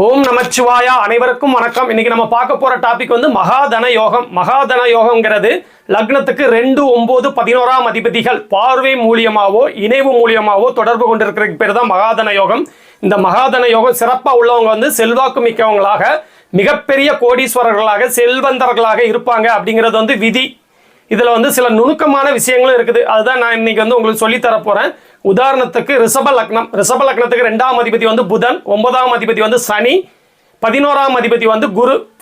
ஓம் நமச்சிவாயா. அனைவருக்கும் வணக்கம். இன்னைக்கு நம்ம பார்க்க போற டாபிக் வந்து மகாதன யோகம். மகாதன யோகம்ங்கிறது லக்னத்துக்கு 2, 9, 11ஆம் அதிபதிகள் பார்வை மூலியமாவோ இணைவு மூலியமாவோ தொடர்பு கொண்டிருக்கிற பேர் தான் மகாதன யோகம். இந்த மகாதன யோகம் சிறப்பாக உள்ளவங்க வந்து செல்வாக்கு மிக்கவங்களாக, மிகப்பெரிய கோடீஸ்வரர்களாக, செல்வந்தர்களாக இருப்பாங்க அப்படிங்கிறது வந்து விதி. இதுல வந்து சில நுணுக்கமான விஷயங்களும் இருக்குது. அதுதான் நான் இன்னைக்கு வந்து உங்களுக்கு சொல்லி தர போறேன். உதாரணத்துக்கு ரிஷப லக்னம். ரிஷப லக்னத்துக்கு 2ஆம் அதிபதி வந்து புதன், 9ஆம் அதிபதி வந்து சனி, 11ஆம் அதிபதி வந்து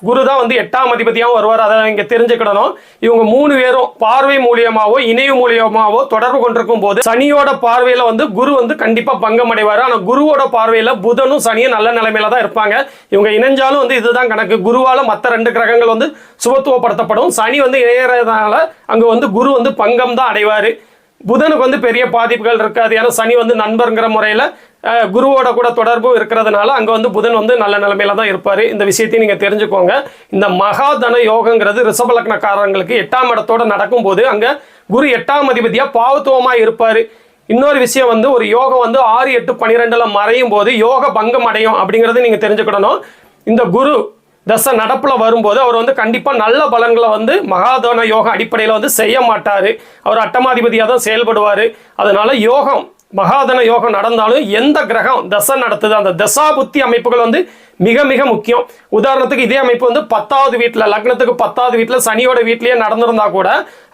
குரு தான் வந்து 8ஆம் அதிபதியாகவும் வருவார். அதை இங்கே தெரிஞ்சுக்கிடணும். இவங்க 3 பேரும் பார்வை மூலியமாவோ இணைவு மூலியமாவோ தொடர்பு கொண்டிருக்கும் போது சனியோட பார்வையில வந்து குரு வந்து கண்டிப்பா பங்கம் அடைவார். ஆனால் குருவோட பார்வையில புதனும் சனியும் நல்ல நிலைமையில தான் இருப்பாங்க. இவங்க இணைஞ்சாலும் வந்து இதுதான் கணக்கு. குருவால மற்ற 2 கிரகங்கள் வந்து சுபத்துவப்படுத்தப்படும். சனி வந்து இணையறதுனால அங்க வந்து குரு வந்து பங்கம் தான் அடைவார். புதனுக்கு வந்து பெரிய பாதிப்புகள் இருக்காது. ஏன்னா சனி வந்து நண்பருங்கிற முறையில் குருவோட கூட தொடர்பு இருக்கிறதுனால அங்கே வந்து புதன் வந்து நல்ல நிலைமையில தான் இருப்பார். இந்த விஷயத்தையும் நீங்கள் தெரிஞ்சுக்கோங்க. இந்த மகாதன யோகங்கிறது ரிஷப லக்னக்காரங்களுக்கு 8ஆம் இடத்தோடு நடக்கும்போது அங்கே குரு 8ஆம் அதிபதியாக பாவத்துவமாக இருப்பார். இன்னொரு விஷயம் வந்து ஒரு யோகம் வந்து 6, 8, 12 மறையும் போது யோக பங்கம் அடையும் அப்படிங்கிறது நீங்கள் தெரிஞ்சுக்கிடணும். இந்த குரு தசை நடப்புல வரும்போது அவர் வந்து கண்டிப்பா நல்ல பலன்களை வந்து மகாதன யோக அடிப்படையில் வந்து செய்ய மாட்டாரு. அவர் அட்டமாதிபதியாக தான் செயல்படுவார். அதனால யோகம் மகாதன யோகம் நடந்தாலும் எந்த கிரகம் தசை நடத்துது அந்த தசா புத்தி அமைப்புகள் வந்து மிக மிக முக்கியம். உதாரணத்துக்கு இதே அமைப்பு வந்து 10வது வீட்டில், லக்னத்துக்கு 10வது வீட்டில் சனியோட வீட்லயே நடந்திருந்தா கூட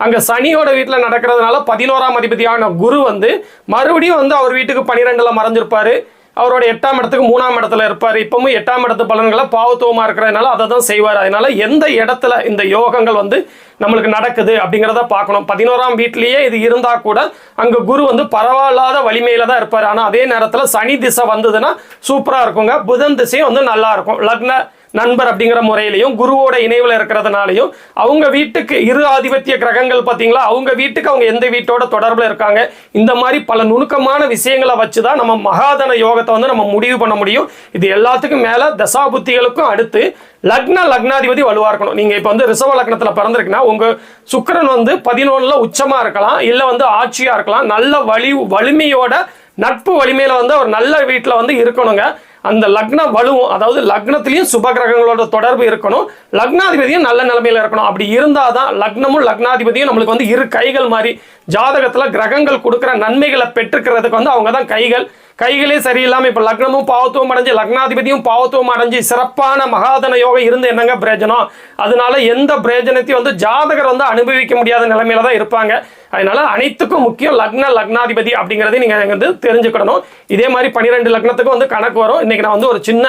அங்க சனியோட வீட்டில் நடக்கிறதுனால 11ஆம் அதிபதியான குரு வந்து மறுபடியும் வந்து அவர் வீட்டுக்கு 12ல் மறைஞ்சிருப்பாரு. அவரோட 8ஆம் இடத்துக்கு 3ஆம் இடத்துல இருப்பார். இப்பவும் 8ஆம் இடத்து பலன்களை பாவத்துவமாக இருக்கிறதுனால அதை தான் செய்வார். அதனால எந்த இடத்துல இந்த யோகங்கள் வந்து நம்மளுக்கு நடக்குது அப்படிங்கிறத பார்க்கணும். 11ஆம் வீட்லேயே இது இருந்தால் கூட அங்கே குரு வந்து பரவாயில்லாத வலிமையில தான் இருப்பார். ஆனால் அதே நேரத்தில் சனி திசை வந்ததுன்னா சூப்பராக இருக்குங்க. புதன் திசையும் வந்து நல்லா இருக்கும். லக்ன நண்பர் அப்படிங்கிற முறையிலையும் குருவோட இணைவில் இருக்கிறதுனாலையும் அவங்க வீட்டுக்கு 2 ஆதிபத்திய கிரகங்கள் பார்த்தீங்களா, அவங்க வீட்டுக்கு அவங்க எந்த வீட்டோட தொடர்பில் இருக்காங்க. இந்த மாதிரி பல நுணுக்கமான விஷயங்களை வச்சு தான் நம்ம மகாதன யோகத்தை வந்து நம்ம முடிவு பண்ண முடியும். இது எல்லாத்துக்கும் மேலே தசாபுத்திகளுக்கும் அடுத்து லக்னாதிபதி வலுவாக இருக்கணும். நீங்கள் இப்போ வந்து ரிஷப லக்னத்தில் பிறந்திருக்குன்னா உங்கள் சுக்கிரன் வந்து 11ல் உச்சமாக இருக்கலாம், இல்லை வந்து ஆட்சியாக இருக்கலாம். நல்ல வலிமையோட நட்பு வலிமையில வந்து அவர் நல்ல வீட்டில் வந்து இருக்கணுங்க. அந்த லக்ன வலுவும், அதாவது லக்னத்திலையும் சுப கிரகங்களோட தொடர்பு இருக்கணும், லக்னாதிபதியும் நல்ல நிலைமையில இருக்கணும். அப்படி இருந்தாதான் லக்னமும் லக்னாதிபதியும் நம்மளுக்கு வந்து 2 கைகள் மாதிரி. ஜாதகத்துல கிரகங்கள் கொடுக்குற நன்மைகளை பெற்றுக்கிறதுக்கு வந்து அவங்க தான் கைகளே சரியில்லாமல் இப்போ லக்னமும் பாவத்துவம் அடைஞ்சு லக்னாதிபதியும் பாவத்துவம் அடைஞ்சு சிறப்பான மகாதன யோகம் இருந்து என்னங்க பிரயோஜனம்? அதனால எந்த பிரயோஜனத்தையும் வந்து ஜாதகர் வந்து அனுபவிக்க முடியாத நிலைமையில தான் இருப்பாங்க. அதனால அனைத்துக்கும் முக்கியம் லக்னாதிபதி அப்படிங்கிறதையும் நீங்கள் வந்து தெரிஞ்சுக்கணும். இதே மாதிரி 12 லக்னத்துக்கும் வந்து கணக்கு வரும். இன்னைக்கு நான் வந்து ஒரு சின்ன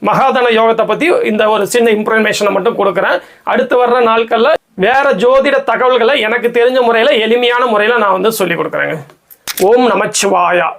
மகாதன யோகத்தை பற்றி இந்த ஒரு சின்ன இன்ஃபர்மேஷனை மட்டும் கொடுக்குறேன். அடுத்து வர்ற நாட்களில் வேற ஜோதிட தகவல்களை எனக்கு தெரிஞ்ச முறையில் எளிமையான முறையில் நான் வந்து சொல்லி கொடுக்குறேங்க. ஓம் நமச்சிவாயா.